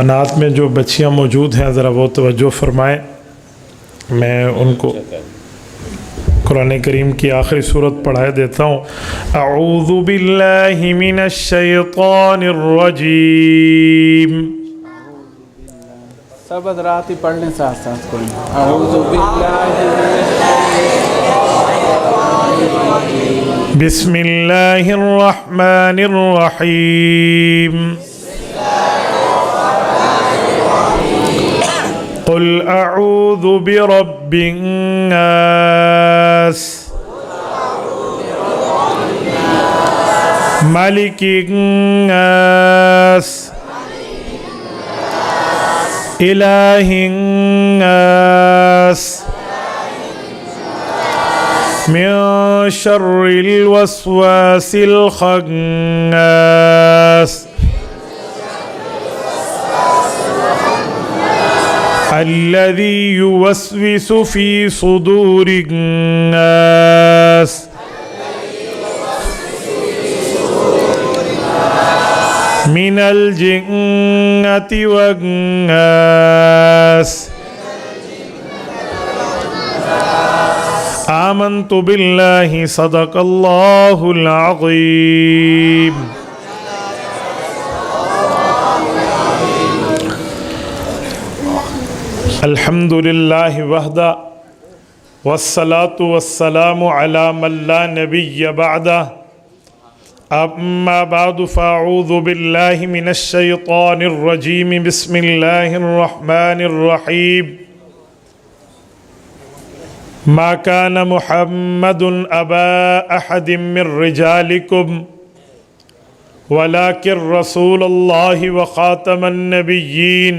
بنات میں جو بچیاں موجود ہیں ذرا وہ توجہ فرمائیں. میں ان کو قرآن کریم کی آخری صورت پڑھائے دیتا ہوں. اعوذ باللہ من الشیطان الرجیم. سب حضرات ہی پڑھ لیں ساتھ ساتھ کوئی. اعوذ باللہ بسم اللہ الرحمن الرحیم. قل اعوذ برب الناس ملک الناس الہ الناس من شر الوسواس الخناس الذي يوسوس في صدور الناس من الجنة والناس. آمنت بالله صدق الله العظيم. الحمد للہ وحدہ والصلاة والسلام علی من لا نبی بعدہ. اما بعد فاعوذ باللہ من الشیطان الرجیم. بسم اللہ الرحمن الرحیم. ما كان محمد ابا احد من رجالکم ولكن رسول اللہ وخاتم النبیین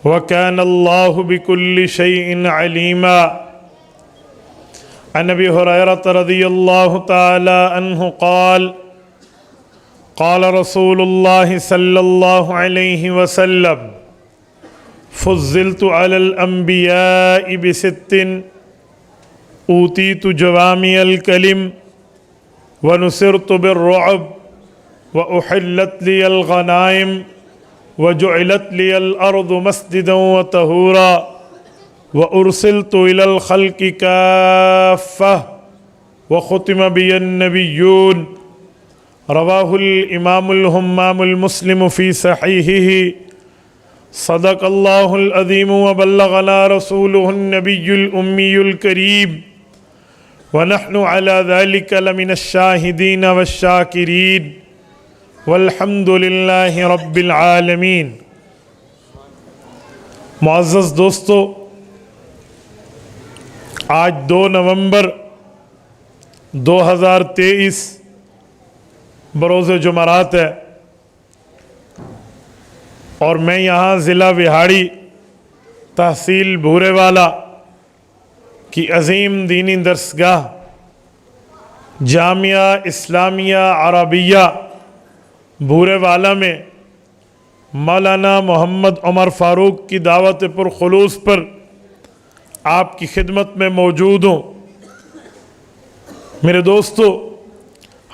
وَكَانَ اللَّهُ بِكُلِّ شَيْءٍ عَلِيمًا. عن أبي هريرة رضي الله تعالى عنه قال قال رسول الله صلى الله عليه وسلم فضلت على الأنبياء بست أوتيت جوامع الكلم ونصرت بالرعب وأحلت لي الغنائم وجعلت لي الأرض مسجدا وطهورا وأرسلت إلى الخلق كافة وختم بي النبيون. رواه الإمام الهمام المسلم في صحيحه. صدق الله العظيم وبلغنا رسوله النبي الأمي الكريم ونحن على ذلك لمن الشاهدين والشاكرين والحمد للہ رب العالمین. معزز دوستو، آج 2 نومبر 2023 بروز جمعرات ہے اور میں یہاں ضلع وہاڑی تحصیل بھورے والا کی عظیم دینی درسگاہ جامعہ اسلامیہ عربیہ بھورے والا میں مولانا محمد عمر فاروق کی دعوت پرخلوص پر آپ کی خدمت میں موجود ہوں. میرے دوستو،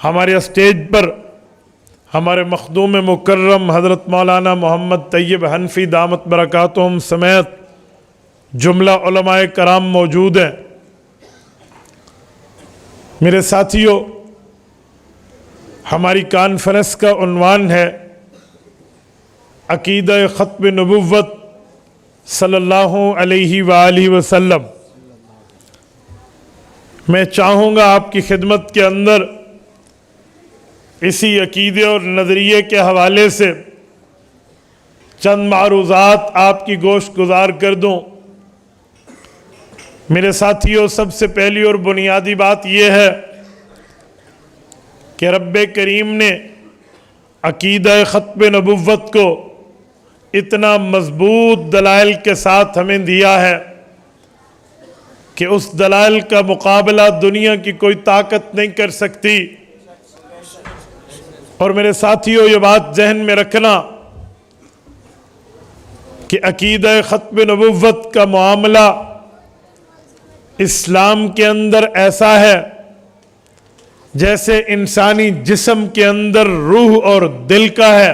ہمارے اسٹیج پر ہمارے مخدوم مکرم حضرت مولانا محمد طیب حنفی دامت برکاتہم سمیت جملہ علماء کرام موجود ہیں. میرے ساتھیوں، ہماری کانفرنس کا عنوان ہے عقیدہ ختم نبوت صلی اللہ علیہ وآلہ وسلم. میں چاہوں گا آپ کی خدمت کے اندر اسی عقیدے اور نظریے کے حوالے سے چند معروضات آپ کی گوش گزار کر دوں. میرے ساتھیوں، سب سے پہلی اور بنیادی بات یہ ہے کہ رب کریم نے عقیدہ ختم نبوت کو اتنا مضبوط دلائل کے ساتھ ہمیں دیا ہے کہ اس دلائل کا مقابلہ دنیا کی کوئی طاقت نہیں کر سکتی. اور میرے ساتھیوں، یہ بات ذہن میں رکھنا کہ عقیدہ ختم نبوت کا معاملہ اسلام کے اندر ایسا ہے جیسے انسانی جسم کے اندر روح اور دل کا ہے.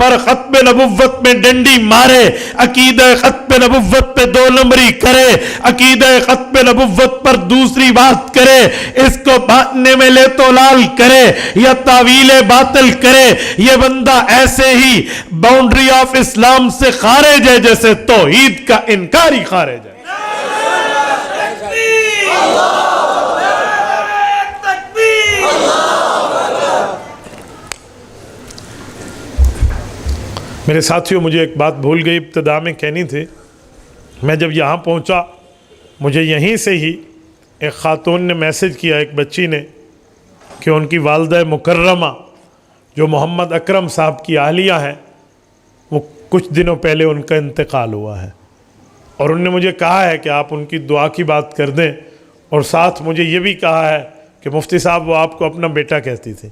پر ختم نبوت میں ڈنڈی مارے، عقیدہ ختم نبوت پہ 2 نمبری کرے، عقیدہ ختم نبوت پر دوسری بات کرے، اس کو باندھنے میں لے تو لال کرے یا تعویل باطل کرے، یہ بندہ ایسے ہی باؤنڈری آف اسلام سے خارج ہے جیسے توحید کا انکاری خارج ہے۔ میرے ساتھیوں، مجھے ایک بات بھول گئی ابتدا میں کہنی تھی۔ میں جب یہاں پہنچا، مجھے یہیں سے ہی ایک خاتون نے میسج کیا، ایک بچی نے، کہ ان کی والدہ مکرمہ جو محمد اکرم صاحب کی اہلیہ ہیں، وہ کچھ دنوں پہلے ان کا انتقال ہوا ہے، اور انہوں نے مجھے کہا ہے کہ آپ ان کی دعا کی بات کر دیں، اور ساتھ مجھے یہ بھی کہا ہے کہ مفتی صاحب وہ آپ کو اپنا بیٹا کہتی تھی۔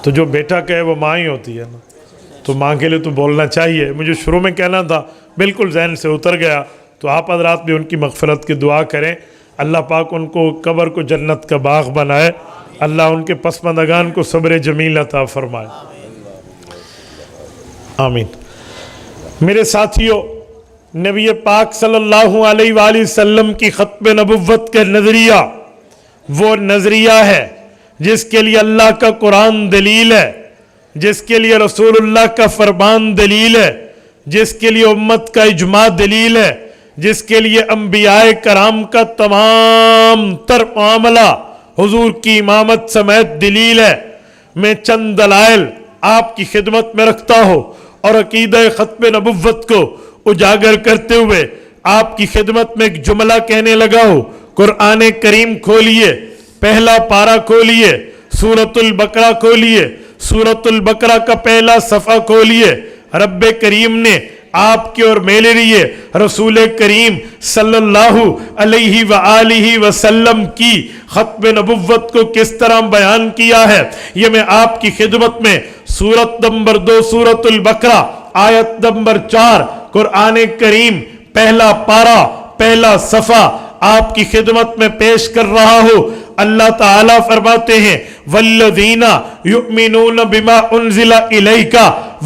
تو جو بیٹا کہے وہ ماں ہی ہوتی ہے نا، تو ماں کے لیے تو بولنا چاہیے۔ مجھے شروع میں کہنا تھا، بالکل ذہن سے اتر گیا، تو آپ حضرات بھی ان کی مغفرت کی دعا کریں، اللہ پاک ان کو قبر کو جنت کا باغ بنائے، اللہ ان کے پسماندگان کو صبر جمیل عطا فرمائے، آمین۔ میرے ساتھیوں، نبی پاک صلی اللہ علیہ وآلہ وسلم کی ختم نبوت کا نظریہ وہ نظریہ ہے جس کے لیے اللہ کا قرآن دلیل ہے، جس کے لیے رسول اللہ کا فرمان دلیل ہے، جس کے لیے امت کا اجماع دلیل ہے، جس کے لیے انبیاء کرام کا تمام تر معاملہ حضور کی امامت سمیت دلیل ہے۔ میں چند دلائل آپ کی خدمت میں رکھتا ہوں اور عقیدہ ختم نبوت کو اجاگر کرتے ہوئے آپ کی خدمت میں ایک جملہ کہنے لگا ہوں۔ قرآن کریم کھولیے، پہلا پارہ کھولیے، سورۃ البقرہ کھولیے، سورۃ البقرہ کا پہلا صفحہ کھولیے۔ رب کریم نے آپ کے اور میرے لیے رسول کریم صلی اللہ علیہ وآلہ وسلم کی ختم نبوت کو کس طرح بیان کیا ہے، یہ میں آپ کی خدمت میں سورت نمبر 2 سورۃ البقرہ آیت نمبر 4 قرآن کریم پہلا پارہ پہلا صفحہ آپ کی خدمت میں پیش کر رہا ہوں۔ اللہ تعالیٰ فرماتے ہیں والذین یؤمنون بما انزل الیک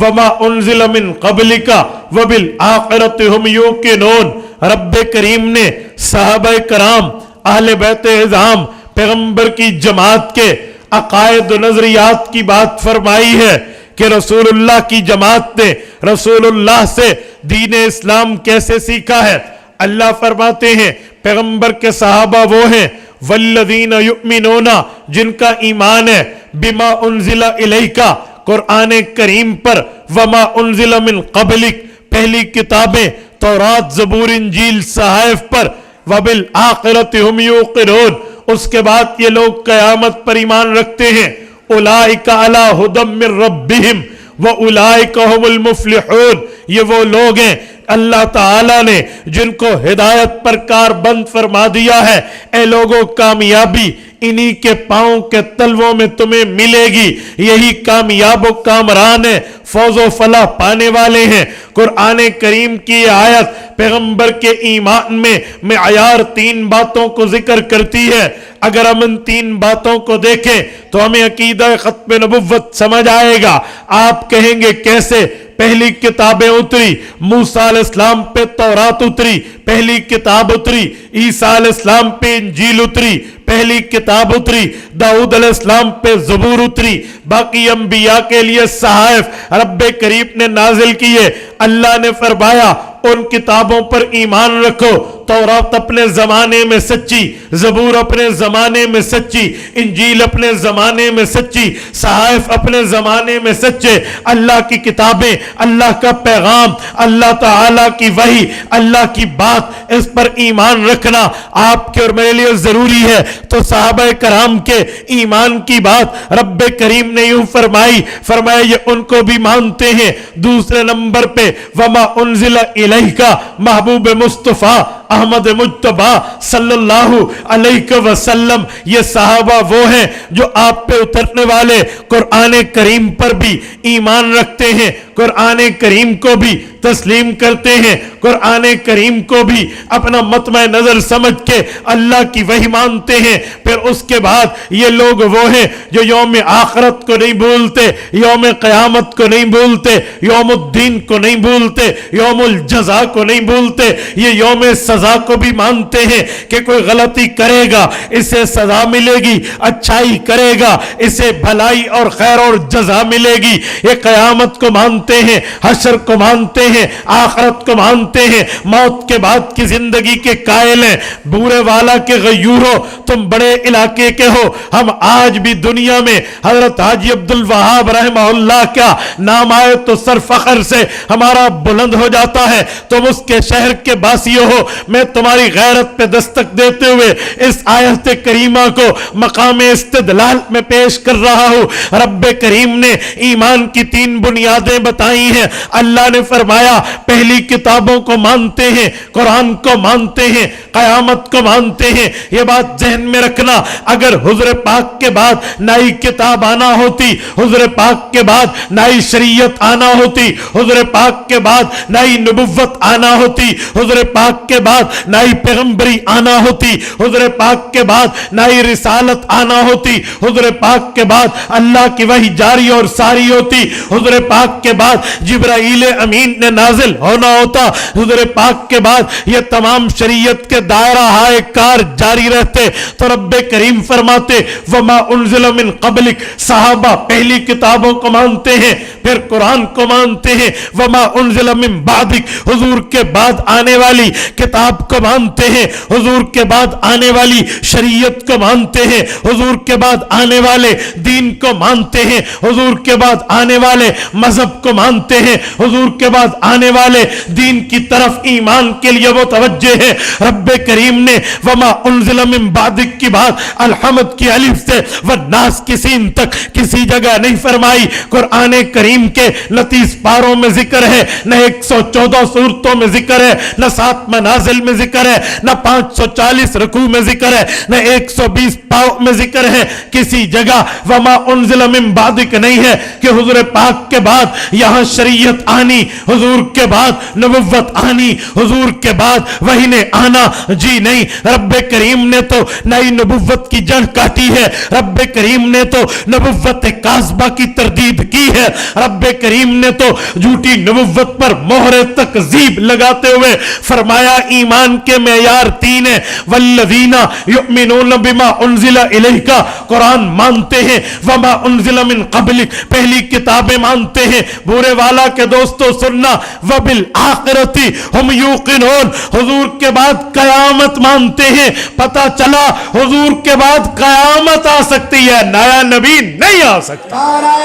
وما انزل من قبلک وبالآخرۃ هم یوقنون۔ رب کریم نے صحابہ کرام، اہل بیت اعظام، پیغمبر کی جماعت کے عقائد و نظریات کی بات فرمائی ہے کہ رسول اللہ کی جماعت نے رسول اللہ سے دین اسلام کیسے سیکھا ہے۔ اللہ فرماتے ہیں پیغمبر کے صحابہ وہ ہیں والذین یؤمنون، جن کا ایمان ہے، بما انزل الیک، قرآن کریم پر، وما انزل من قبلک، پہلی کتابیں تورات زبور انجیل صحائف پر، وبالآخرۃ هم یوقنون، اس کے بعد یہ لوگ قیامت پر ایمان رکھتے ہیں۔ اولئک علی ھدی من ربہم واولئک هم المفلحون، یہ وہ لوگ ہیں اللہ تعالیٰ نے جن کو ہدایت پر کار بند فرما دیا ہے۔ اے لوگوں، کامیابی انہی کے پاؤں کے تلووں میں تمہیں ملے گی، یہی کامیاب و کامران ہے، فوز و فلاح پانے والے ہیں۔ قرآن کریم کی آیت پیغمبر کے ایمان میں معیار 3 باتوں کو ذکر کرتی ہے۔ اگر ہم ان 3 باتوں کو دیکھیں تو ہمیں عقیدہ ختم نبوت سمجھ آئے گا۔ آپ کہیں گے کیسے؟ پہلی کتابیں اتری، موسیٰ علیہ السلام پہ تورات اتری، پہلی کتاب اتری، عیسیٰ علیہ السلام پہ انجیل اتری، پہلی کتاب اتری، داؤد علیہ السلام پہ زبور اتری، باقی انبیاء کے لیے صحائف رب کریم نے نازل کیے۔ اللہ نے فرمایا ان کتابوں پر ایمان رکھو، تورات اپنے زمانے میں سچی، زبور اپنے زمانے میں سچی، انجیل اپنے زمانے میں سچی، صحائف اپنے زمانے میں سچے۔ اللہ کی کتابیں، اللہ کا پیغام، اللہ تعالیٰ کی وحی، اللہ کی بات، اس پر ایمان رکھنا آپ کے اور میرے لیے ضروری ہے۔ تو صحابہ کرام کے ایمان کی بات رب کریم نے یوں فرمایا یہ ان کو بھی مانتے ہیں۔ دوسرے نمبر پہ وما انزل الیک، محبوب مصطفیٰ احمد مجتبی صلی اللہ علیہ وسلم، یہ صحابہ وہ ہیں جو آپ پہ اترنے والے قرآن کریم پر بھی ایمان رکھتے ہیں۔ قرآن کریم کو بھی تسلیم کرتے ہیں, قرآن کریم کو بھی اپنا مطمع نظر سمجھ کے اللہ کی وحی مانتے ہیں, پھر اس کے بعد یہ لوگ وہ ہیں جو یوم آخرت کو نہیں بھولتے, یوم قیامت کو نہیں بھولتے, یوم الدین کو نہیں بھولتے, یوم الجزا کو نہیں بھولتے, یہ یوم سزا کو بھی مانتے ہیں کہ کوئی غلطی کرے گا اسے سزا ملے گی, اچھائی کرے گا اسے بھلائی اور خیر اور جزا ملے گی. یہ قیامت کو مانتے ہیں, حشر کو مانتے ہیں, آخرت کو مانتے ہیں, موت کے بعد کی زندگی کے قائل ہیں. بورے والا کے غیور ہو, تم بڑے علاقے کے ہو, ہم آج بھی دنیا میں حضرت حاجی عبدالوہاب رحمہ اللہ کا نام آئے تو سر فخر سے ہمارا بلند ہو جاتا ہے. تم اس کے شہر کے باسی ہو, میں تمہاری غیرت پہ دستک دیتے ہوئے اس آیت کریمہ کو مقام استدلال میں پیش کر رہا ہوں. رب کریم نے ایمان کی 3 بنیادیں بتائی ہیں. اللہ نے فرمایا پہلی کتابوں کو مانتے ہیں, قرآن کو مانتے ہیں, قیامت کو مانتے ہیں. یہ بات ذہن میں رکھنا, اگر حضور پاک کے بعد نئی کتاب آنا ہوتی, حضور پاک کے بعد نئی شریعت آنا ہوتی, حضور پاک کے بعد نئی نبوت آنا ہوتی, حضور پاک کے بعد نئی پیغمبری آنا ہوتی, حضور پاک کے بعد نئی رسالت آنا ہوتی, حضور پاک کے بعد اللہ کی وحی جاری اور ساری ہوتی, حضور پاک کے بعد جبرائیل امین نے نازل ہونا ہوتا, حضور پاک کے بعد یہ تمام شریعت کے دائرہ ہائے کار جاری رہتے. تو رب کریم فرماتے وما انزل من قبلک, صحابہ پہلی کتابوں کو مانتے ہیں, پھر قرآن کو مانتے ہیں. وما انزل من بعدک, حضور کے بعد آنے والی کتاب کو مانتے ہیں, حضور کے بعد آنے والی شریعت کو مانتے ہیں, حضور کے بعد آنے والے دین کو مانتے ہیں, حضور کے بعد آنے والے مذہب کو مانتے ہیں, حضور کے بعد آنے والے دین کی طرف ایمان کے لیے وہ توجہ ہے. رب کریم نے وما انزل من بعدک کی بات الحمد کی الف سے والناس کی سین تک کسی جگہ نہیں فرمائی. قرآن کریم کے نہ 30 پاروں میں ذکر ہے, نہ 114 سورتوں میں ذکر ہے, نہ 7 منازل میں ذکر ہے, نہ 540 رکوع میں ذکر ہے, نہ 120 پاؤں میں ذکر ہے. کسی جگہ وما انزل من بعدک نہیں ہے کہ حضور پاک کے بعد یہاں شریعت آنی, حضور کے بعد نبوت آنی, حضور کے بعد وحی نے آنا. جی نہیں, رب کریم نے تو نئی نبوت کی جڑ کاٹی ہے, رب کریم نے تو نبوت کاذبہ کی تردید کی ہے, رب کریم نے تو جھوٹی نبوت پر مہر تکذیب لگاتے ہوئے فرمایا ایمان کے معیار 3 ہیں. والذین یؤمنون بما انزل الیک, قرآن مانتے ہیں, وما انزل من قبلک, پہلی کتابیں مانتے ہیں. بورے والا کے دوستو سننا, وبالآخرۃ ہم یوقنون, حضور کے بعد قیامت مانتے ہیں. پتہ چلا حضور کے بعد قیامت آ سکتی ہے, نیا نبی نہیں آ سکتا. نعرہ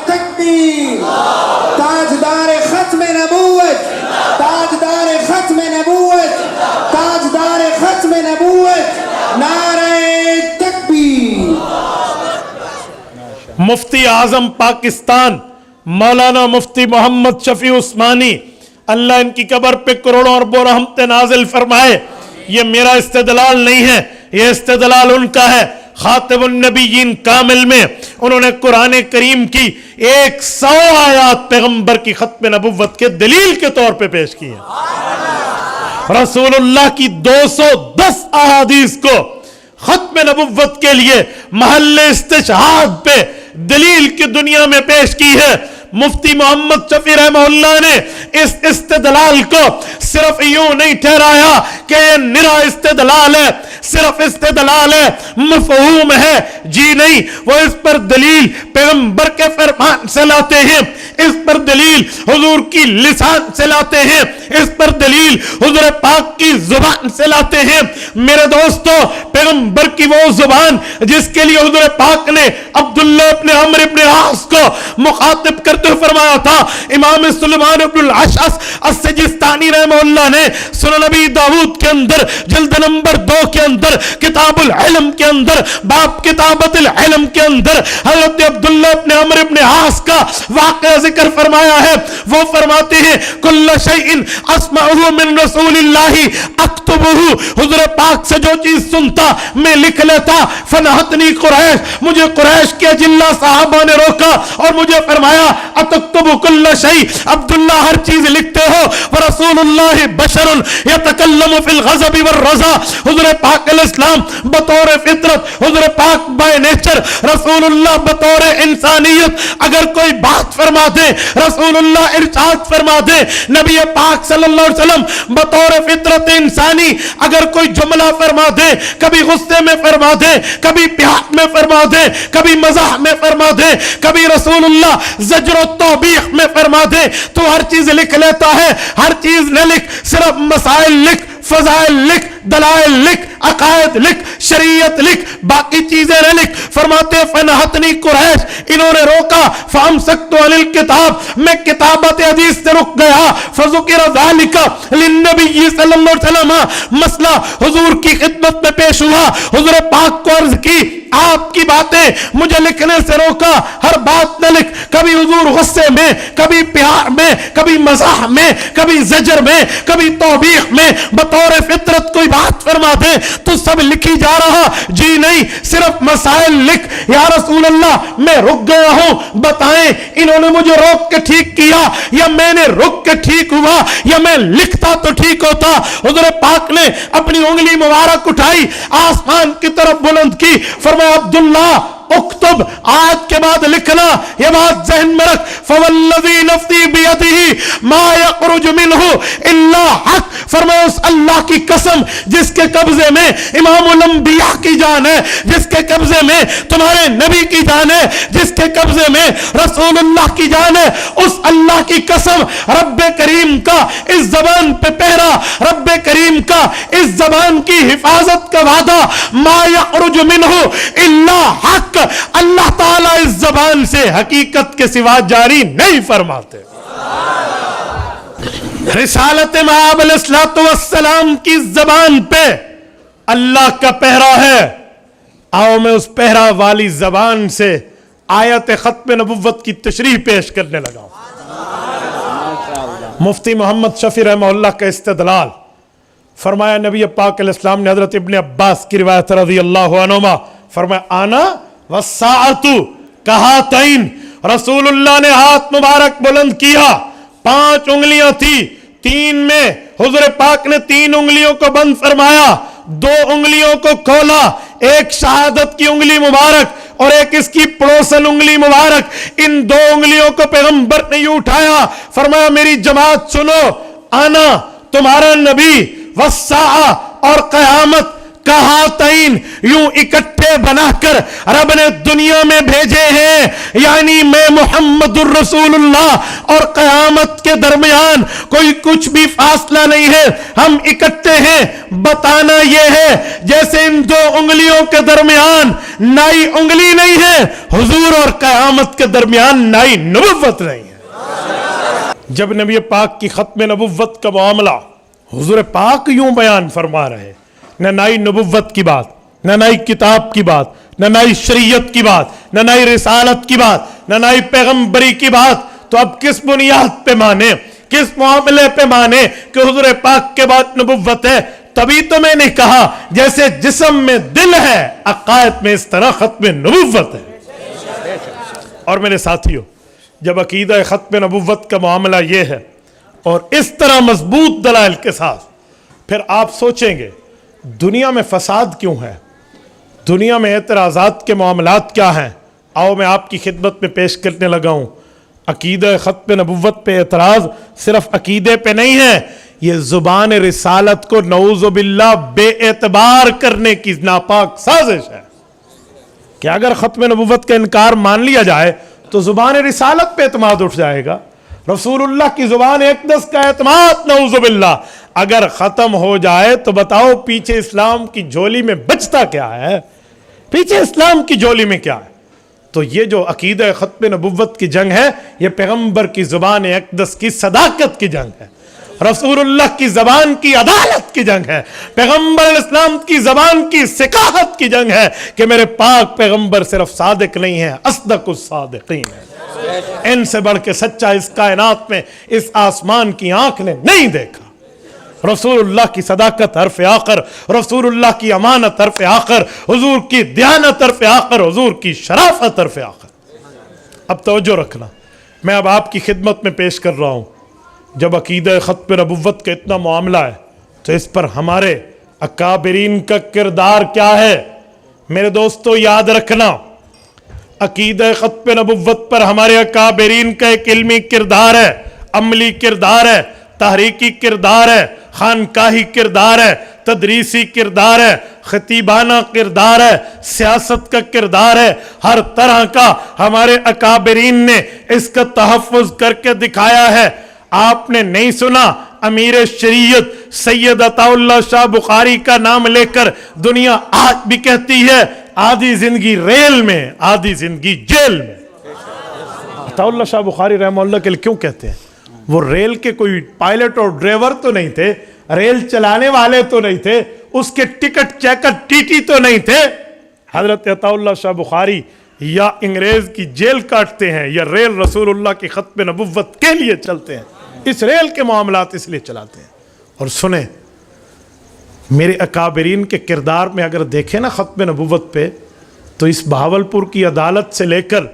تکبیر, تاجدار ختم نبوت, تاجدار ختم نبوت, تاجدار ختم نبوت, نعرہ تکبیر. مفتی اعظم پاکستان مولانا مفتی محمد شفیع عثمانی, اللہ ان کی قبر پہ کروڑوں اربوں رحمت نازل فرمائے. یہ میرا استدلال نہیں ہے, یہ استدلال ان کا ہے. خاتم النبیین کامل میں انہوں نے قرآن کریم کی 100 آیات پیغمبر کی ختم نبوت کے دلیل کے طور پہ پیش کی ہیں. رسول اللہ کی 210 احادیث کو ختم نبوت کے لیے محل استشہاد پہ دلیل کی دنیا میں پیش کی ہے. مفتی محمد شفیع رحمہ اللہ نے اس استدلال کو صرف یوں نہیں ٹھہرایا کہ یہ نرا استدلال ہے, صرف استدلال ہے, مفہوم ہے. جی نہیں, وہ اس پر دلیل پیغمبر کے فرمان سے لاتے ہیں, اس پر دلیل حضور کی لسان سے لاتے ہیں, اس پر دلیل حضور پاک کی زبان سے لاتے ہیں. میرے دوستو, پیغمبر کی وہ زبان جس کے لیے حضور پاک نے عبداللہ ابن عمرو ابن عاص کو مخاطب کرتے ہوئے فرمایا تھا. امام سلیمان ابن الاشعث السجستانی رحمہ اللہ نے سنن نبی داؤد کے اندر جلد نمبر 2 کے اندر کتاب العلم کے اندر باب کتابت العلم کے اندر حضرت عبداللہ ابن عمرو ابن عاص کا واقعہ ذکر فرمایا ہے. وہ فرماتے ہیں کل شیء اسمعہ من رسول اللہ اکتبہ، حضور پاک سے جو چیز سنتا میں لکھ لیتا. فنہتنی قریش، مجھے قریش کے اجلہ صحابہ نے روکا اور مجھے فرمایا اتکتب کل شیء، عبداللہ ہر چیز لکھتے ہو؟ ورسول اللہ بشر یتکلم فی الغضب والرضا، حضور پاک علیہ السلام بطور فطرت، حضور پاک بائی نیچر، رسول اللہ بطور انسانیت اگر کوئی بات فرما دے، رسول اللہ ارشاد فرما دے. نبی پاک صلی اللہ علیہ وسلم بطور فطرت انسانی اگر کوئی جملہ فرما دے، کبھی غصے میں فرما دے، کبھی پیار میں فرما دے، کبھی مزاح میں فرما دے، کبھی رسول اللہ زجر و توبیخ میں فرما دے، تو ہر چیز لکھ لیتا ہے. ہر چیز نہ لکھ، صرف مسائل لکھ، فضائل لکھ، دلائل لکھ، عقائد لکھ، شریعت لکھ، باقی چیزیں نہ لکھ. فرماتے فنہتنی قریش، انہوں نے روکا. فامسکت عن الکتاب، میں کتابت حدیث سے رک گیا. فذکر ذلک للنبی صلی اللہ علیہ وسلم، مسئلہ حضور کی خدمت میں پیش ہوا. حضور پاک کو عرض کی آپ کی باتیں مجھے لکھنے سے روکا، ہر بات نہ لکھ. کبھی حضور غصے میں، کبھی پیار میں، کبھی مزاح میں، کبھی زجر میں، کبھی توبیخ میں بطور فطرت کوئی بات فرما دے تو سب لکھی جا رہا. جی نہیں، صرف مسائل لکھ. یا رسول اللہ میں رک گیا ہوں، بتائیں انہوں نے مجھے روک کے ٹھیک کیا یا میں نے رک کے ٹھیک ہوا یا میں لکھتا تو ٹھیک ہوتا؟ حضور پاک نے اپنی انگلی مبارک اٹھائی، آسمان کی طرف بلند کی، فرمایا عبداللہ اکتب، آج کے بعد لکھنا. یہ بات ذہن میں رکھ. فوالذی نفسی بیدہ ما یخرج منہ الا حق، فرمایا اس اللہ کی قسم جس کے قبضے میں امام الانبیاء کی جان ہے، جس کے قبضے میں تمہارے نبی کی جان ہے، جس کے قبضے میں رسول اللہ کی جان ہے، اس اللہ کی قسم رب کریم کا اس زبان پہ پہرا، رب کریم کا اس زبان کی حفاظت کا وعدہ، ما یخرج منہ الا حق، اللہ تعالیٰ اس زبان سے حقیقت کے سوا جاری نہیں فرماتے. رسالت مآب علیہ السلام کی زبان پہ اللہ کا پہرا ہے. آؤ میں اس پہرا والی زبان سے آیت ختم نبوت کی تشریح پیش کرنے لگا ہوں. مفتی محمد شفیع رحمہ اللہ کا استدلال فرمایا، نبی پاک علیہ السلام نے حضرت ابن عباس کی روایت رضی اللہ عنہما فرمایا آنا والساعۃ کہاتین، رسول اللہ نے ہاتھ مبارک بلند کیا، 5 انگلیاں تھی، 3 میں حضور پاک نے 3 انگلیوں کو بند فرمایا، 2 انگلیوں کو کھولا، ایک شہادت کی انگلی مبارک اور ایک اس کی پڑوسن انگلی مبارک. ان 2 انگلیوں کو پیغمبر نے یوں اٹھایا، فرمایا میری جماعت سنو، آنا تمہارا نبی، والساعہ اور قیامت، کہاتین یوں اکٹھے بنا کر رب نے دنیا میں بھیجے ہیں. یعنی میں محمد الرسول اللہ اور قیامت کے درمیان کوئی کچھ بھی فاصلہ نہیں ہے، ہم اکٹھے ہیں. بتانا یہ ہے جیسے ان 2 انگلیوں کے درمیان نائی انگلی نہیں ہے، حضور اور قیامت کے درمیان نائی نبوت نہیں ہے. جب نبی پاک کی ختم نبوت کا معاملہ حضور پاک یوں بیان فرما رہے، نہ نئی نبوت کی بات، نہ نئی کتاب کی بات، نہ نئی شریعت کی بات، نہ نئی رسالت کی بات، نہ نئی پیغمبری کی بات، تو اب کس بنیاد پہ مانے، کس معاملے پہ مانے کہ حضور پاک کے بعد نبوت ہے؟ تبھی تو میں نے کہا جیسے جسم میں دل ہے، عقائد میں اس طرح ختم نبوت ہے. اور میرے ساتھیوں، جب عقیدہ ختم نبوت کا معاملہ یہ ہے اور اس طرح مضبوط دلائل کے ساتھ، پھر آپ سوچیں گے دنیا میں فساد کیوں ہے، دنیا میں اعتراضات کے معاملات کیا ہیں. آؤ میں آپ کی خدمت میں پیش کرنے لگا ہوں. عقیدہ ختم نبوت پہ اعتراض صرف عقیدے پہ نہیں ہے، یہ زبان رسالت کو نعوذ باللہ بے اعتبار کرنے کی ناپاک سازش ہے کہ اگر ختم نبوت کا انکار مان لیا جائے تو زبان رسالت پہ اعتماد اٹھ جائے گا، رسول اللہ کی زبان اقدس کا اعتماد نعوذ باللہ اگر ختم ہو جائے تو بتاؤ پیچھے اسلام کی جھولی میں بچتا کیا ہے؟ پیچھے اسلام کی جھولی میں کیا ہے؟ تو یہ جو عقیدہ ختم نبوت کی جنگ ہے، یہ پیغمبر کی زبان اقدس کی صداقت کی جنگ ہے. رسول اللہ کی زبان کی عدالت کی جنگ ہے، پیغمبر علیہ السلام کی زبان کی سکاحت کی جنگ ہے کہ میرے پاک پیغمبر صرف صادق نہیں ہے، اصدق الصادقین ہے۔ ان سے بڑھ کے سچا اس کائنات میں اس آسمان کی آنکھ نے نہیں دیکھا۔ رسول اللہ کی صداقت حرف آخر، رسول اللہ کی امانت حرف آخر، حضور کی دیانت حرف آخر، حضور کی شرافت حرف آخر۔ اب توجہ رکھنا، میں اب آپ کی خدمت میں پیش کر رہا ہوں، جب عقیدہ ختم نبوت کا اتنا معاملہ ہے تو اس پر ہمارے اکابرین کا کردار کیا ہے؟ میرے دوستو یاد رکھنا، عقیدہ ختم نبوت پر ہمارے اکابرین کا ایک علمی کردار ہے، عملی کردار ہے، تحریکی کردار ہے، خانقاہی کردار ہے، تدریسی کردار ہے، خطیبانہ کردار ہے، سیاست کا کردار ہے، ہر طرح کا ہمارے اکابرین نے اس کا تحفظ کر کے دکھایا ہے۔ آپ نے نہیں سنا امیر شریعت سید عطا اللہ شاہ بخاری کا نام لے کر دنیا آج بھی کہتی ہے آدھی زندگی ریل میں آدھی زندگی جیل میں۔ عطا اللہ شاہ بخاری رحمہ اللہ کے لیے کیوں کہتے ہیں؟ وہ ریل کے کوئی پائلٹ اور ڈرائیور تو نہیں تھے، ریل چلانے والے تو نہیں تھے، اس کے ٹکٹ چیکر ٹی ٹی تو نہیں تھے۔ حضرت عطا اللہ شاہ بخاری یا انگریز کی جیل کاٹتے ہیں یا ریل رسول اللہ کی ختم نبوت کے لیے چلتے ہیں، اس ریل کے معاملات اس لیے چلاتے ہیں۔ اور سنیں، میرے اکابرین کے کردار میں اگر دیکھیں نا ختم نبوت پہ، تو اس بہاولپور کی عدالت سے لے کر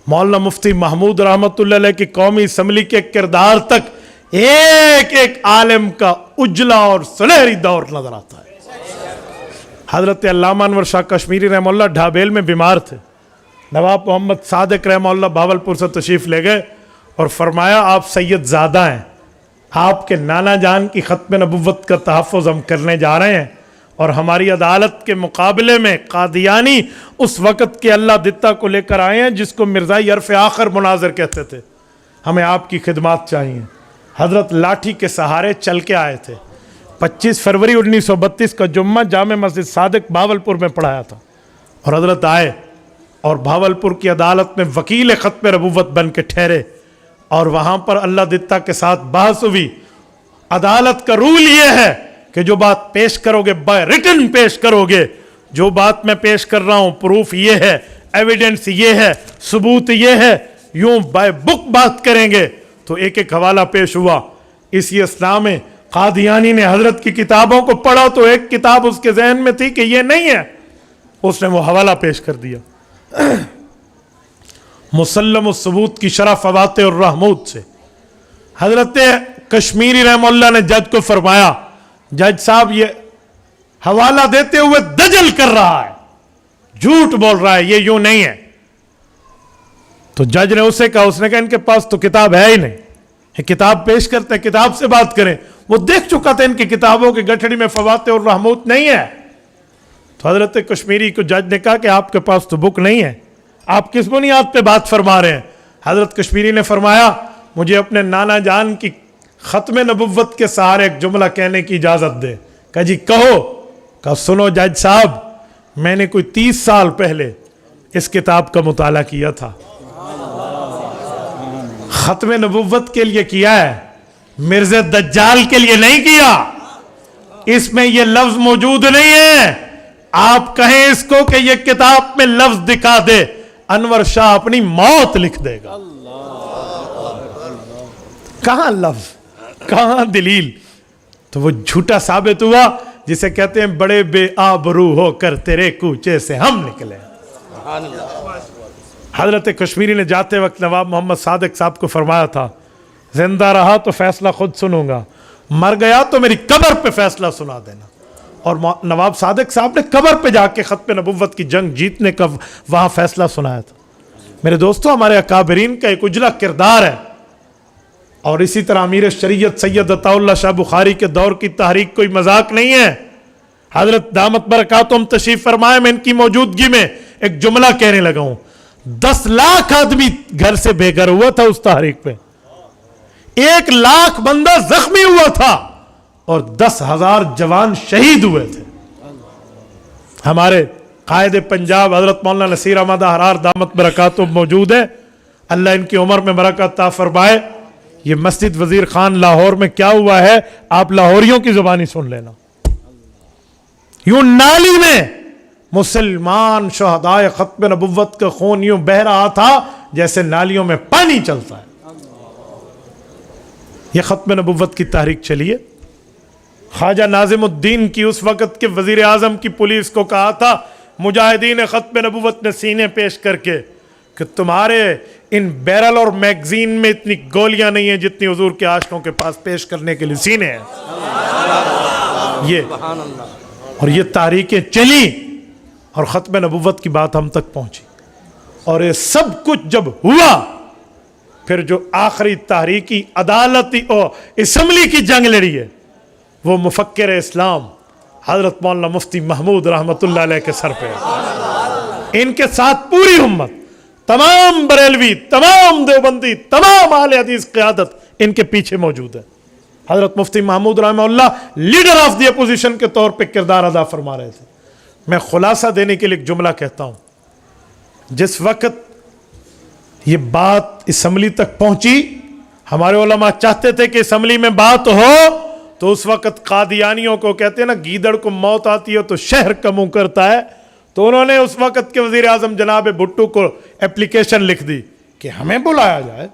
مولانا مفتی محمود رحمت اللہ علیہ کی قومی اسمبلی کے کردار تک ایک ایک عالم کا اجلا اور سنہری دور نظر آتا ہے۔ حضرت علامہ انور شاہ کشمیری رحمہ اللہ ڈھابیل میں بیمار تھے، نواب محمد صادق رحمہ اللہ بہاولپور سے تشریف لے گئے اور فرمایا آپ سید زادہ ہیں، آپ کے نانا جان کی ختم نبوت کا تحفظ ہم کرنے جا رہے ہیں، اور ہماری عدالت کے مقابلے میں قادیانی اس وقت کے اللہ دتا کو لے کر آئے ہیں جس کو مرزائی عرف آخر مناظر کہتے تھے، ہمیں آپ کی خدمات چاہیے۔ حضرت لاٹھی کے سہارے چل کے آئے تھے، 25 فروری 1932 کا جمعہ جامع مسجد صادق بہاولپور میں پڑھایا تھا، اور حضرت آئے اور بہاولپور کی عدالت میں وکیل ختم نبوت بن کے ٹھہرے، اور وہاں پر اللہ دتا کے ساتھ بحث ہوئی۔ عدالت کا رول یہ ہے کہ جو بات پیش کرو گے بائی ریٹن پیش کرو گے، جو بات میں پیش کر رہا ہوں پروف یہ ہے، ایویڈنس یہ ہے، ثبوت یہ ہے، یوں بائی بک بات کریں گے۔ تو ایک ایک حوالہ پیش ہوا۔ اسی اثناء میں قادیانی نے حضرت کی کتابوں کو پڑھا تو ایک کتاب اس کے ذہن میں تھی کہ یہ نہیں ہے، اس نے وہ حوالہ پیش کر دیا مسلم الثبوت کی شرح فواتح الرحمود سے۔ حضرت کشمیری رحمہ اللہ نے جج کو فرمایا، جج صاحب یہ حوالہ دیتے ہوئے دجل کر رہا ہے، جھوٹ بول رہا ہے، یہ یوں نہیں ہے۔ تو جج نے اسے کہا، اس نے کہا ان کے پاس تو کتاب ہے ہی نہیں، یہ کتاب پیش کرتے ہیں، کتاب سے بات کریں۔ وہ دیکھ چکا تھا ان کی کتابوں کی گٹھڑی میں فواتح الرحمود نہیں ہے۔ تو حضرت کشمیری کو جج نے کہا کہ آپ کے پاس تو بک نہیں ہے، آپ کس بنیاد پہ بات فرما رہے ہیں؟ حضرت کشمیری نے فرمایا مجھے اپنے نانا جان کی ختم نبوت کے سہارے ایک جملہ کہنے کی اجازت دے۔ کہا جی کہو۔ کہا سنو جج صاحب، میں نے کوئی 30 سال پہلے اس کتاب کا مطالعہ کیا تھا، ختم نبوت کے لیے کیا ہے، مرزا دجال کے لیے نہیں کیا، اس میں یہ لفظ موجود نہیں ہے۔ آپ کہیں اس کو کہ یہ کتاب میں لفظ دکھا دے، انور شاہ اپنی موت لکھ دے گا۔ کہاں لفظ، کہاں دلیل؟ تو وہ جھوٹا ثابت ہوا جسے کہتے ہیں بڑے بے آبرو ہو کر تیرے کوچے سے ہم نکلے۔ حضرت کشمیری نے جاتے وقت نواب محمد صادق صاحب کو فرمایا تھا زندہ رہا تو فیصلہ خود سنوں گا، مر گیا تو میری قبر پہ فیصلہ سنا دینا۔ اور نواب صادق صاحب نے قبر پہ جا کے ختم نبوت کی جنگ جیتنے کا وہاں فیصلہ سنایا تھا۔ میرے دوستو، ہمارے اکابرین کا ایک اجلا کردار ہے۔ اور اسی طرح امیر شریعت سید عطا اللہ شاہ بخاری کے دور کی تحریک کوئی مذاق نہیں ہے۔ حضرت دامت برکاتہم تشریف فرمائے، میں ان کی موجودگی میں ایک جملہ کہنے لگا ہوں۔ 10 لاکھ آدمی گھر سے بے گھر ہوا تھا اس تحریک پہ، 1 لاکھ بندہ زخمی ہوا تھا، اور 10,000 جوان شہید ہوئے تھے۔ ہمارے قائد پنجاب حضرت مولانا نصیر احمد احرار دامت برکاتہم موجود ہے، اللہ ان کی عمر میں برکت عطا فرمائے۔ یہ مسجد وزیر خان لاہور میں کیا ہوا ہے آپ لاہوریوں کی زبانی سن لینا. یوں نالی میں مسلمان شہدائے ختم نبوت کا خون یوں بہہ رہا تھا جیسے نالیوں میں پانی چلتا ہے. یہ ختم نبوت کی تحریک چلی ہے. خواجہ ناظم الدین کی اس وقت کے وزیر اعظم کی پولیس کو کہا تھا مجاہدین ختم نبوت نے سینے پیش کر کے کہ تمہارے ان بیرل اور میگزین میں اتنی گولیاں نہیں ہیں جتنی حضور کے عاشقوں کے پاس پیش کرنے کے لیے سینے ہیں. اور یہ تحریکیں چلی اور ختم نبوت کی بات ہم تک پہنچی. اور یہ سب کچھ جب ہوا پھر جو آخری تحریکی عدالتی اور اسمبلی کی جنگ لڑی ہے وہ مفکر اسلام حضرت مولانا مفتی محمود رحمت اللہ علیہ کے سر پہ ہے. ان کے ساتھ پوری امت، تمام بریلوی، تمام دیوبندی، تمام اہل حدیث قیادت ان کے پیچھے موجود ہے. حضرت مفتی محمود رحمہ اللہ لیڈر آف دی اپوزیشن کے طور پہ کردار ادا فرما رہے تھے. میں خلاصہ دینے کے لیے ایک جملہ کہتا ہوں. جس وقت یہ بات اسمبلی تک پہنچی ہمارے علماء چاہتے تھے کہ اسمبلی میں بات ہو تو اس وقت قادیانیوں کو کہتے ہیں نا گیدڑ کو موت آتی ہے تو شہر کا منہ کرتا ہے، تو انہوں نے اس وقت کے وزیر اعظم جناب بھٹو کو اپلیکیشن لکھ دی کہ ہمیں بلایا جائے.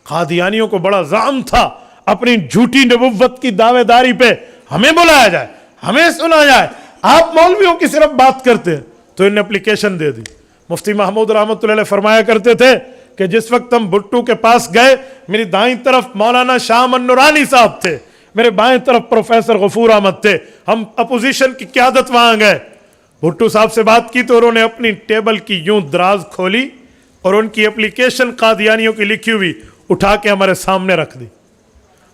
قادیانیوں کو بڑا زعم تھا اپنی جھوٹی نبوت کی دعوے داری پہ، ہمیں بلایا جائے، ہمیں سنا جائے، آپ مولویوں کی صرف بات کرتے ہیں. تو انہوں نے اپلیکیشن دے دی. مفتی محمود رحمت اللہ علیہ فرمایا کرتے تھے کہ جس وقت ہم بھٹو کے پاس گئے میری دائیں طرف مولانا شاہ النورانی صاحب تھے، میرے بائیں طرف پروفیسر غفور احمد تھے. ہم اپوزیشن کی قیادت وہاں گئے. بھٹو صاحب سے بات کی تو انہوں نے اپنی ٹیبل کی یوں دراز کھولی اور ان کی اپلیکیشن قادیانیوں کی لکھی ہوئی اٹھا کے ہمارے سامنے رکھ دی.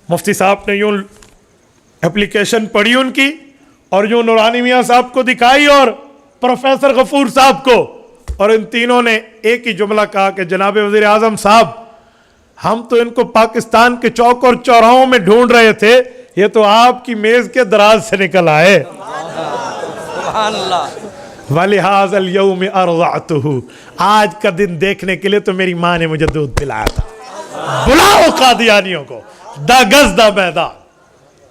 مفتی صاحب نے یوں اپلیکیشن پڑھی ان کی اور یوں نورانی میاں صاحب کو دکھائی اور پروفیسر غفور صاحب کو، اور ان تینوں نے ایک ہی جملہ کہا کہ جناب وزیر اعظم صاحب ہم تو ان کو پاکستان کے چوک اور چوراہوں میں ڈھونڈ رہے تھے، یہ تو آپ کی میز کے دراز سے نکل آئے. وَلِهَذَا الْيَوْمِ أَرْضَعْتُهُ، آج کا دن دیکھنے کے لیے تو میری ماں نے مجھے دودھ پلایا تھا. بلاؤ قادیانیوں کو، دا گز دا میدان.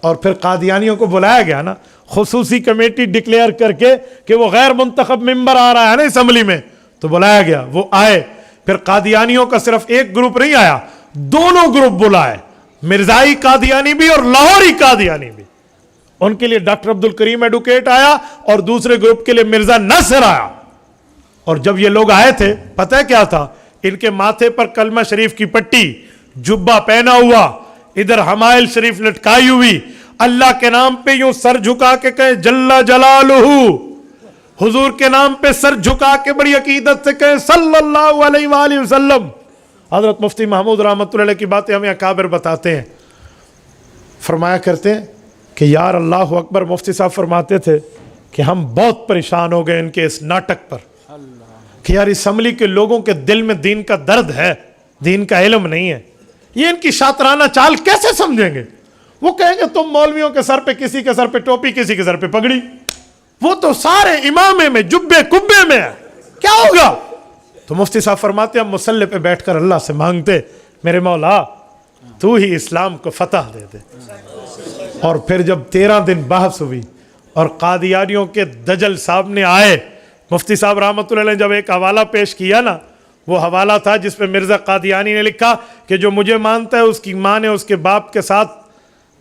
اور پھر قادیانیوں کو بلایا گیا نا خصوصی کمیٹی ڈکلیئر کر کے کہ وہ غیر منتخب ممبر آ رہا ہے نا اسمبلی میں، تو بلایا گیا، وہ آئے. پھر قادیانیوں کا صرف ایک گروپ نہیں آیا، دونوں گروپ بلائے، مرزائی قادیانی بھی اور لاہوری قادیانی بھی. ان کے لیے ڈاکٹر عبد الکریم ایڈوکیٹ آیا اور دوسرے گروپ کے لیے مرزا نصر آیا. اور جب یہ لوگ آئے تھے پتہ ہے کیا تھا؟ ان کے ماتھے پر کلمہ شریف کی پٹی، جبہ پہنا ہوا، ادھر حمائل شریف لٹکائی ہوئی، اللہ کے نام پہ یوں سر جھکا کے کہیں جل جلالہ، حضور کے نام پہ سر جھکا کے بڑی عقیدت سے کہیں صلی اللہ علیہ وآلہ وسلم. حضرت مفتی محمود رحمت اللہ علیہ کی باتیں ہمیں اکابر بتاتے ہیں، فرمایا کرتے ہیں کہ یار اللہ اکبر. مفتی صاحب فرماتے تھے کہ ہم بہت پریشان ہو گئے ان کے اس ناٹک پر کہ یار اسمبلی کے لوگوں کے دل میں دین کا درد ہے، دین کا علم نہیں ہے، یہ ان کی شاطرانہ چال کیسے سمجھیں گے؟ وہ کہیں گے تم مولویوں کے سر پہ کسی کے سر پہ ٹوپی کسی کے سر پہ پگڑی، وہ تو سارے امامے میں جبے کبے میں ہے، کیا ہوگا؟ تو مفتی صاحب فرماتے ہم مصلی پہ بیٹھ کر اللہ سے مانگتے میرے مولا تو ہی اسلام کو فتح دے دے. اور پھر جب 13 دن بحث ہوئی اور قادیانیوں کے دجل سامنے آئے، مفتی صاحب رحمۃ اللہ علیہ جب ایک حوالہ پیش کیا نا، وہ حوالہ تھا جس پہ مرزا قادیانی نے لکھا کہ جو مجھے مانتا ہے اس کی ماں نے اس کے باپ کے ساتھ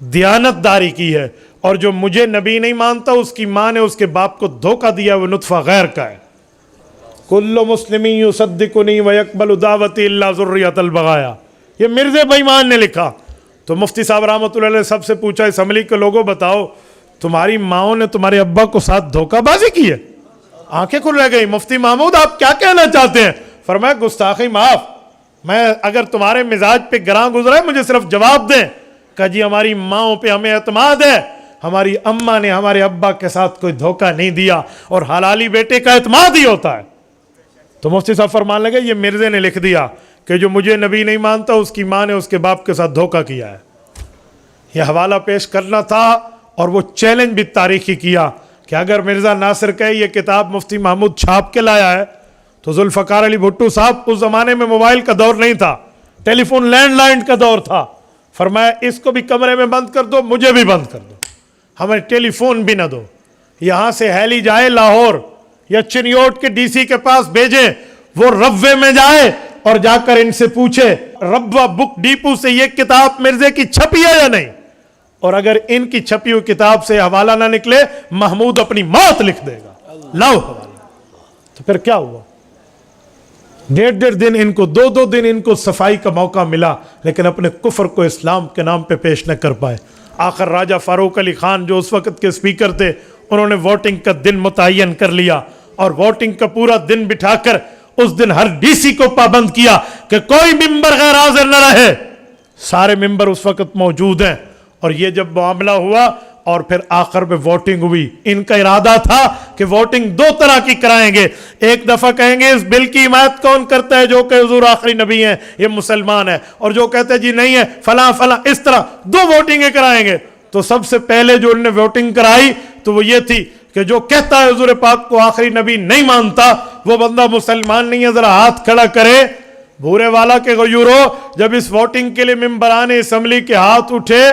دیانت داری کی ہے، اور جو مجھے نبی نہیں مانتا اس کی ماں نے اس کے باپ کو دھوکہ دیا، وہ نطفہ غیر کا ہے. کل مسلم یصدقنی ویقبل دعوتی الا ذریۃ البغایا، یہ مرزا بے ایمان نے لکھا. تو مفتی صاحب رحمۃ اللہ علیہ سب سے پوچھا اسمبلی کے لوگوں بتاؤ تمہاری ماؤں نے تمہارے ابا کو ساتھ دھوکہ بازی کی ہے؟ آنکھیں کھل رہ گئی. مفتی محمود آپ کیا کہنا چاہتے ہیں؟ فرمایا گستاخی معاف، میں اگر تمہارے مزاج پہ گراں گزرا ہے مجھے صرف جواب دیں کہ جی ہماری ماؤں پہ ہمیں اعتماد ہے، ہماری اماں نے ہمارے ابا کے ساتھ کوئی دھوکہ نہیں دیا، اور حلالی بیٹے کا اعتماد ہی ہوتا ہے. تو مفتی صاحب فرمان لگے یہ مرزے نے لکھ دیا کہ جو مجھے نبی نہیں مانتا اس کی ماں نے اس کے باپ کے ساتھ دھوکہ کیا ہے. یہ حوالہ پیش کرنا تھا اور وہ چیلنج بھی تاریخی کیا کہ اگر مرزا ناصر کہے یہ کتاب مفتی محمود چھاپ کے لایا ہے تو ذوالفقار علی بھٹو صاحب، اس زمانے میں موبائل کا دور نہیں تھا، ٹیلی فون لینڈ لائن کا دور تھا، فرمایا اس کو بھی کمرے میں بند کر دو, مجھے بھی بند کر دو, ہمیں ٹیلی فون بھی نہ دو. یہاں سے ہیلی جائے لاہور یا چنیوٹ کے ڈی سی کے پاس بھیجیں, وہ ربوے میں جائے اور جا کر ان سے پوچھے ربوہ بک ڈیپو سے یہ کتاب مرزے کی چھپی ہے یا نہیں, اور اگر ان کی چھپی ہوئی کتاب سے حوالہ نہ نکلے محمود اپنی موت لکھ دے گا, لاؤ حوالہ. تو پھر کیا ہوا؟ 1.5 دن ان کو 2 دن ان کو صفائی کا موقع ملا, لیکن اپنے کفر کو اسلام کے نام پہ پیش نہ کر پائے. آخر راجہ فاروق علی خان جو اس وقت کے اسپیکر تھے, انہوں نے ووٹنگ کا دن متعین کر لیا اور ووٹنگ کا پورا دن بٹھا کر اس دن ہر ڈی سی کو پابند کیا کہ کوئی ممبر غیر حاضر نہ رہے. سارے ممبر اس وقت موجود ہیں. اور یہ جب معاملہ ہوا اور پھر آخر میں ووٹنگ ہوئی, ان کا ارادہ تھا کہ ووٹنگ 2 طرح کی کرائیں گے. ایک دفعہ کہیں گے اس بل کی حمایت کون کرتا ہے, جو کہ حضور آخری نبی ہیں, یہ مسلمان ہے, اور جو کہتے ہیں جی نہیں ہے فلاں فلاں, اس طرح 2 ووٹنگیں کرائیں گے. تو سب سے پہلے جو انہوں نے ووٹنگ کرائی تو وہ یہ تھی کہ جو کہتا ہے حضور پاک کو آخری نبی نہیں مانتا وہ بندہ مسلمان نہیں ہے, ذرا ہاتھ کھڑا کرے. بھورے والا کے غیورو, جب اس ووٹنگ کے لیے ممبران اسمبلی کے ہاتھ اٹھے,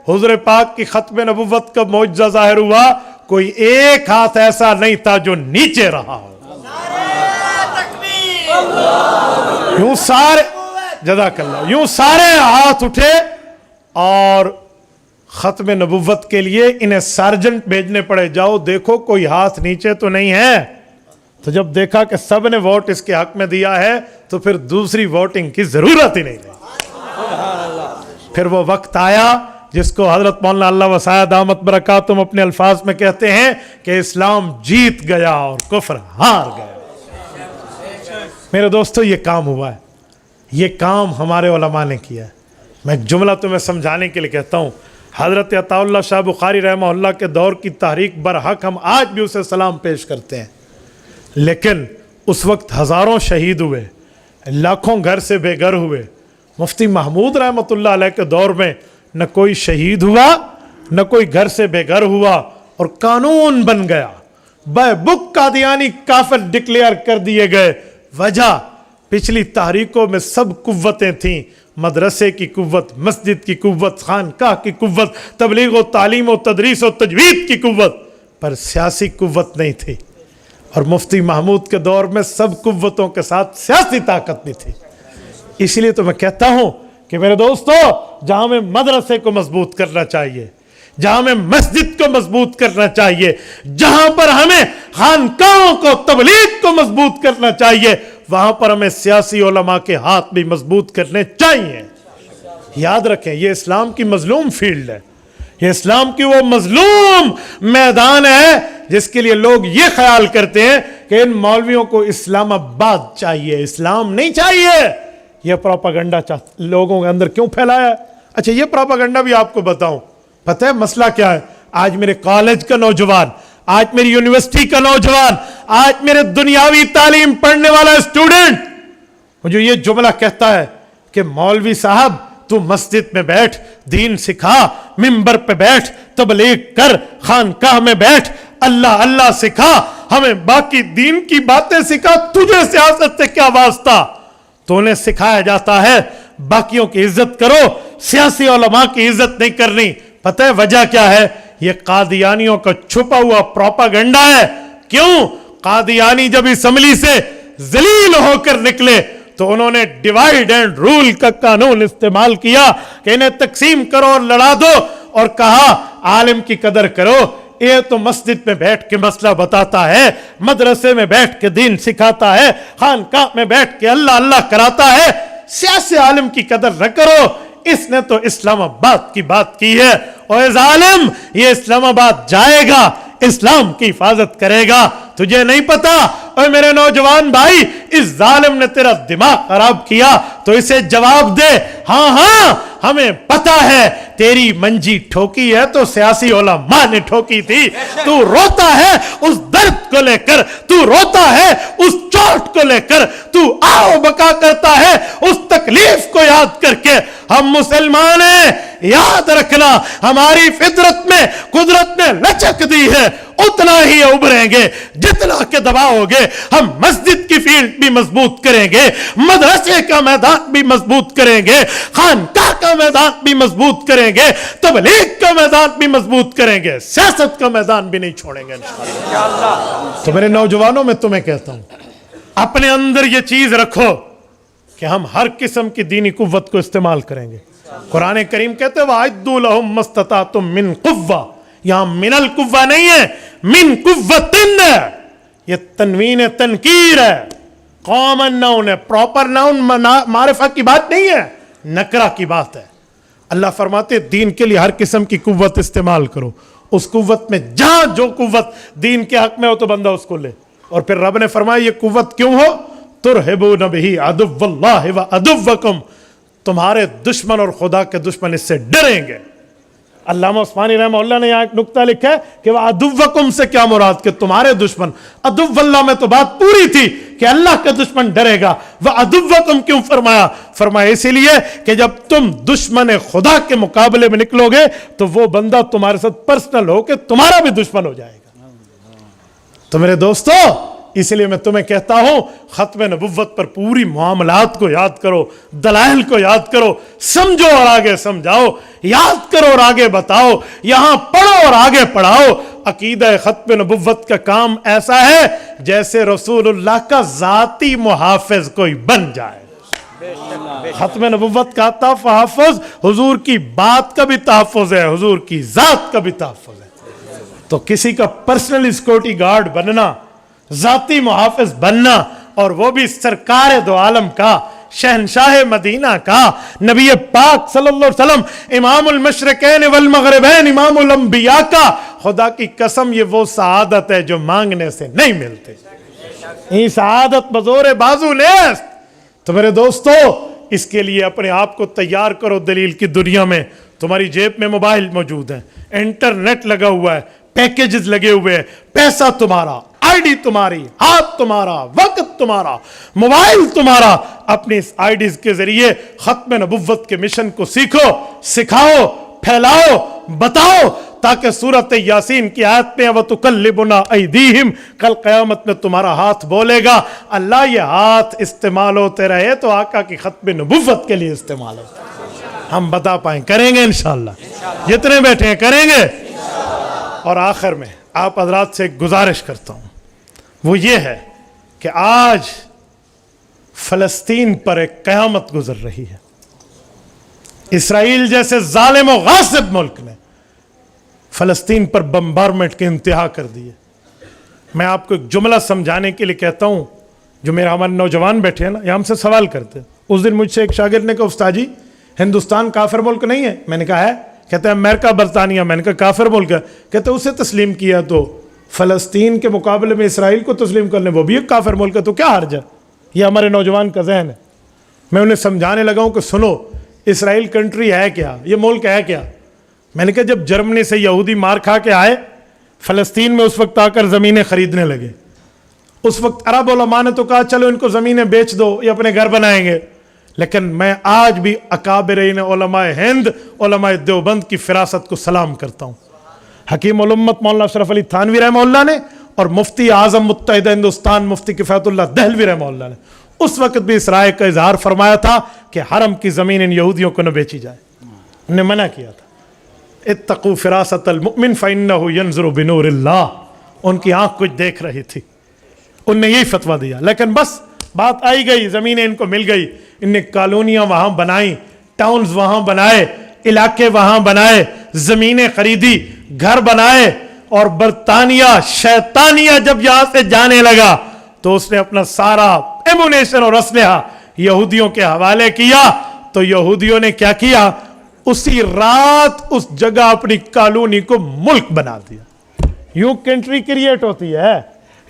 حضور پاک کی ختم نبوت کا معجزہ ظاہر ہوا, کوئی ایک ہاتھ ایسا نہیں تھا جو نیچے رہا ہو. یوں سارے جزاک اللہ, یوں سارے ہاتھ اٹھے اور ختم نبوت کے لیے انہیں سارجنٹ بھیجنے پڑے, جاؤ دیکھو کوئی ہاتھ نیچے تو نہیں ہے. تو جب دیکھا کہ سب نے ووٹ اس کے حق میں دیا ہے تو پھر دوسری ووٹنگ کی ضرورت ہی نہیں رہی. پھر وہ وقت آیا جس کو حضرت مولانا اللہ وسعہ دامت برکاتہم اپنے الفاظ میں کہتے ہیں کہ اسلام جیت گیا اور کفر ہار گیا. میرے دوستو, یہ کام ہوا ہے, یہ کام ہمارے علماء نے کیا ہے. میں ایک جملہ تمہیں سمجھانے کے لیے کہتا ہوں. حضرت عطا اللہ شاہ بخاری رحمہ اللہ کے دور کی تحریک برحق ہم آج بھی اسے سلام پیش کرتے ہیں, لیکن اس وقت ہزاروں شہید ہوئے, لاکھوں گھر سے بے گھر ہوئے. مفتی محمود رحمۃ اللہ علیہ کے دور میں نہ کوئی شہید ہوا, نہ کوئی گھر سے بے گھر ہوا, اور قانون بن گیا, بے بک قادیانی کافر ڈکلیئر کر دیے گئے. وجہ پچھلی تحریکوں میں سب قوتیں تھیں, مدرسے کی قوت, مسجد کی قوت, خانقاہ کی قوت, تبلیغ و تعلیم و تدریس و تجوید کی قوت, پر سیاسی قوت نہیں تھی. اور مفتی محمود کے دور میں سب قوتوں کے ساتھ سیاسی طاقت بھی تھی. اس لیے تو میں کہتا ہوں کہ میرے دوستو, جہاں میں مدرسے کو مضبوط کرنا چاہیے, جہاں میں مسجد کو مضبوط کرنا چاہیے, جہاں پر ہمیں خانقاہوں کو, تبلیغ کو مضبوط کرنا چاہیے, وہاں پر ہمیں سیاسی علماء کے ہاتھ بھی مضبوط کرنے چاہیے. یاد رکھیں, یہ اسلام کی مظلوم فیلڈ ہے, یہ اسلام کی وہ مظلوم میدان ہے جس کے لیے لوگ یہ خیال کرتے ہیں کہ ان مولویوں کو اسلام آباد چاہیے, اسلام نہیں چاہیے. یہ پروپیگنڈا لوگوں کے اندر کیوں پھیلایا ہے؟ اچھا, یہ پروپیگنڈا بھی آپ کو بتاؤں, پتہ ہے مسئلہ کیا ہے؟ آج میرے کالج کا نوجوان, آج میری یونیورسٹی کا نوجوان, آج میرے دنیاوی تعلیم پڑھنے والا اسٹوڈنٹ مجھے یہ جملہ کہتا ہے کہ مولوی صاحب تو مسجد میں بیٹھ, دین سکھا, ممبر پہ بیٹھ, تبلیغ کر, خانقاہ میں بیٹھ, اللہ اللہ سکھا, ہمیں باقی دین کی باتیں سکھا, تجھے سیاست سے کیا واسطہ؟ تو انہیں سکھایا جاتا ہے باقیوں کی عزت کرو, سیاسی علماء کی عزت نہیں کرنی. پتہ ہے وجہ کیا ہے؟ یہ قادیانیوں کا چھپا ہوا پروپیگنڈا ہے. کیوں؟ قادیانی جب اسمبلی سے ذلیل ہو کر نکلے تو انہوں نے ڈیوائیڈ اینڈ رول کا قانون استعمال کیا کہ انہیں تقسیم کرو اور لڑا دو, اور کہا عالم کی قدر کرو. یہ تو مسجد میں بیٹھ کے مسئلہ بتاتا ہے, مدرسے میں بیٹھ کے دین سکھاتا ہے, خانقاہ میں بیٹھ کے اللہ اللہ کراتا ہے, سیاسی عالم کی قدر نہ کرو. اس نے تو اسلام آباد کی بات کی ہے, اور اے ظالم, یہ اسلام آباد جائے گا, اسلام کی حفاظت کرے گا. تجھے نہیں پتا؟ اے میرے نوجوان بھائی, اس ظالم نے تیرا دماغ خراب کیا تو اسے جواب دے, ہاں ہاں ہمیں پتا ہے تیری منجی ٹھوکی ہے تو سیاسی علماء نے ٹھوکی تھی. تو روتا ہے اس درد کو لے کر, تو روتا ہے اس چوٹ کو لے کر, تو آؤ بکا کرتا ہے اس تکلیف کو یاد کر کے. ہم مسلمان ہیں, یاد رکھنا, ہماری فطرت میں قدرت نے لچک دی ہے, اتنا ہی ابھریں گے جتنا کہ دباؤ گے. ہم مسجد کی فیلڈ بھی مضبوط کریں گے, مدرسے کا میدان بھی مضبوط کریں گے, خانقاہ کا میدان بھی مضبوط کریں گے, تبلیغ کا میدان بھی مضبوط کریں گے, سیاست کا میدان بھی نہیں چھوڑیں گے انشاءاللہ. تو میرے نوجوانوں میں تمہیں کہتا ہوں, اپنے اندر یہ چیز رکھو کہ ہم ہر قسم کی دینی قوت کو استعمال کریں گے. قرآن کریم کہتے ہیں وَأَعِدُّوا لَهُم مَّا اسْتَطَعْتُم مِّن قُوَّةٍ, یہاں من القوہ نہیں ہے, من قوتن ہے. یہ تنوین تنکیر ہے, کامن ناؤن ہے, پراپر ناؤن معرفہ کی بات نہیں ہے, نکرہ کی بات ہے. اللہ فرماتے ہیں دین کے لیے ہر قسم کی قوت استعمال کرو. اس قوت میں جہاں جو قوت دین کے حق میں ہو تو بندہ اس کو لے. اور پھر رب نے فرمایا یہ قوت کیوں ہو, ترہبون بہ عدو اللہ و عدوکم, تمہارے دشمن اور خدا کے دشمن اس سے ڈریں گے. علامہ عثمانی رحمہ اللہ نے یہاں ایک نکتہ لکھا ہے کہ وہ عدوکم سے کیا مراد, کہ تمہارے دشمن. عدو اللہ میں تو بات پوری تھی کہ اللہ کا دشمن ڈرے گا. وہ عدوکم کیوں فرمایا, فرمایا اسی لیے کہ جب تم دشمن خدا کے مقابلے میں نکلو گے تو وہ بندہ تمہارے ساتھ پرسنل ہو کے تمہارا بھی دشمن ہو جائے گا. تو میرے دوستو, اس لیے میں تمہیں کہتا ہوں ختم نبوت پر پوری معاملات کو یاد کرو, دلائل کو یاد کرو, سمجھو اور آگے سمجھاؤ, یاد کرو اور آگے بتاؤ, یہاں پڑھو اور آگے پڑھاؤ. عقیدہ ختم نبوت کا کام ایسا ہے جیسے رسول اللہ کا ذاتی محافظ کوئی بن جائے. ختم نبوت کا تحفظ حضور کی بات کا بھی تحفظ ہے, حضور کی ذات کا بھی تحفظ ہے. تو کسی کا پرسنل سیکورٹی گارڈ بننا, ذاتی محافظ بننا, اور وہ بھی سرکار دو عالم کا, شہنشاہ مدینہ کا, نبی پاک صلی اللہ علیہ وسلم, امام المشرقین والمغربین, امام الانبیاء کا, خدا کی قسم یہ وہ سعادت ہے جو مانگنے سے نہیں ملتے. یہ سعادت بزور بازو نیست. تو میرے دوستو, اس کے لیے اپنے آپ کو تیار کرو. دلیل کی دنیا میں تمہاری جیب میں موبائل موجود ہے, انٹرنیٹ لگا ہوا ہے, پیکیجز لگے ہوئے ہیں, پیسہ تمہارا, آئی ڈی تمہاری, ہاتھ تمہارا, وقت تمہارا, موبائل تمہارا. اپنی اس آئی ڈیز کے ذریعے ختم نبوت کے مشن کو سیکھو, سکھاؤ, پھیلاؤ, بتاؤ, تاکہ سورۃ یاسین کی آیت میں وَتُقَلِّبُنَا أَيْدِيهِمْ, کل قیامت میں تمہارا ہاتھ بولے گا اللہ یہ ہاتھ استعمال ہوتے رہے تو آقا کی ختم نبوت کے لیے استعمال ہوتا. ہم بتا پائیں, کریں گے انشاءاللہ, جتنے بیٹھے ہیں کریں گے. اور آخر میں آپ حضرات سے ایک گزارش کرتا ہوں, وہ یہ ہے کہ آج فلسطین پر ایک قیامت گزر رہی ہے. اسرائیل جیسے ظالم و غاصب ملک نے فلسطین پر بمبارمنٹ کی انتہا کر دی ہے. میں آپ کو ایک جملہ سمجھانے کے لیے کہتا ہوں, جو میرے ہمارے نوجوان بیٹھے ہیں نا, یہ ہم سے سوال کرتے ہیں. اس دن مجھ سے ایک شاگرد نے کہا استاد جی ہندوستان کافر ملک نہیں ہے. میں نے کہا ہے. کہتے ہیں امریکہ برطانیہ. میں نے کہا کافر ملک ہے. کہتے ہیں اسے تسلیم کیا تو فلسطین کے مقابلے میں اسرائیل کو تسلیم کرنے وہ بھی ایک کافر ملک ہے, تو کیا حرج ہے. یہ ہمارے نوجوان کا ذہن ہے. میں انہیں سمجھانے لگا ہوں کہ سنو, اسرائیل کنٹری ہے کیا, یہ ملک ہے کیا. میں نے کہا جب جرمنی سے یہودی مار کھا کے آئے فلسطین میں, اس وقت آ کر زمینیں خریدنے لگے. اس وقت عرب علماء نے تو کہا چلو ان کو زمینیں بیچ دو, یہ اپنے گھر بنائیں گے. لیکن میں آج بھی اکابرین علماء ہند, علماء دیوبند کی فراست کو سلام کرتا ہوں. حکیم الامت مولانا اشرف علی تھانوی رحمہ اللہ نے اور مفتی اعظم متحدہ ہندوستان مفتی کفایت اللہ دہلوی رحمہ اللہ نے اس وقت بھی اس رائے کا اظہار فرمایا تھا کہ حرم کی زمین ان یہودیوں کو نہ بیچی جائے. انہوں نے منع کیا تھا. اتقوا فراست المؤمن فإنه ينظر بنور اللہ. ان کی آنکھ کچھ دیکھ رہی تھی, ان نے یہی فتویٰ دیا. لیکن بس بات آئی گئی, زمینیں ان کو مل گئی, ان نے کالونیاں وہاں بنائیں, ٹاؤنز وہاں بنائے, علاقے وہاں بنائے, زمینیں خریدی, گھر بنائے. اور برطانیہ شیطانیہ جب یہاں سے جانے لگا تو اس نے اپنا سارا ایمونیشن اور اسلحہ یہودیوں کے حوالے کیا. تو یہودیوں نے کیا کیا, اسی رات اس جگہ اپنی کالونی کو ملک بنا دیا. یوں کنٹری کریٹ ہوتی ہے,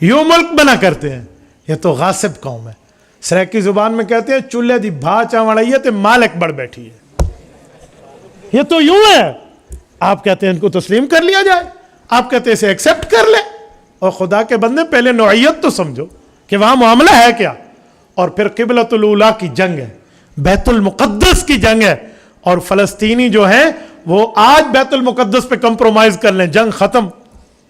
یوں ملک بنا کرتے ہیں. یہ تو غاصب قوم ہے. سریکی زبان میں کہتے ہیں چولہے دی بھا چاوڑائی ہے تے مالک بڑھ بیٹھی ہے. یہ تو یوں ہے. آپ کہتے ہیں ان کو تسلیم کر لیا جائے, آپ کہتے ہیں اسے ایکسپٹ کر لیں. اور خدا کے بندے پہلے نوعیت تو سمجھو کہ وہاں معاملہ ہے کیا. اور پھر قبلۃ الاولیٰ کی جنگ ہے, بیت المقدس کی جنگ ہے. اور فلسطینی جو ہیں وہ آج بیت المقدس پہ کمپرومائز کر لیں, جنگ ختم,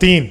3,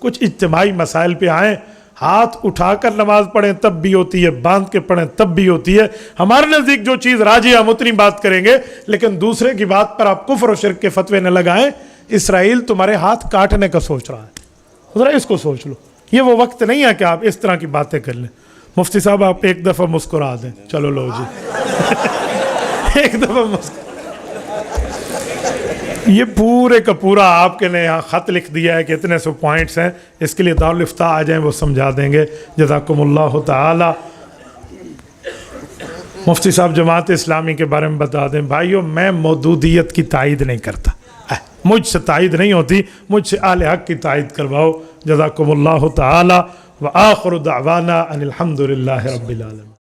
کچھ اجتماعی مسائل پہ آئیں، ہاتھ اٹھا کر نماز پڑھیں تب بھی ہوتی ہے، باندھ کے پڑھیں تب بھی ہوتی ہے. ہمارے نزدیک جو چیز راجی ہم اتنی بات کریں گے، لیکن دوسرے کی بات پر آپ کفر و شرک کے فتوے نہ لگائیں. اسرائیل تمہارے ہاتھ کاٹنے کا سوچ رہا ہے، ذرا اس کو سوچ لو. یہ وہ وقت نہیں ہے کہ آپ اس طرح کی باتیں کر لیں. مفتی صاحب آپ ایک دفعہ مسکرا دیں. چلو لو جی ایک دفعہ مسکرا. یہ پورے کا پورا آپ کے لیے یہاں خط لکھ دیا ہے کہ اتنے سو پوائنٹس ہیں. اس کے لیے دارالفتاح آ جائیں، وہ سمجھا دیں گے. جزاکم اللہ تعالی. مفتی صاحب جماعت اسلامی کے بارے میں بتا دیں. بھائیو میں مودودیت کی تائید نہیں کرتا، مجھ سے تائید نہیں ہوتی، مجھ سے اہل حق کی تائید کرواؤ. جزاکم اللہ تعالی. وآخر دعوانا ان الحمد للہ رب العالمین.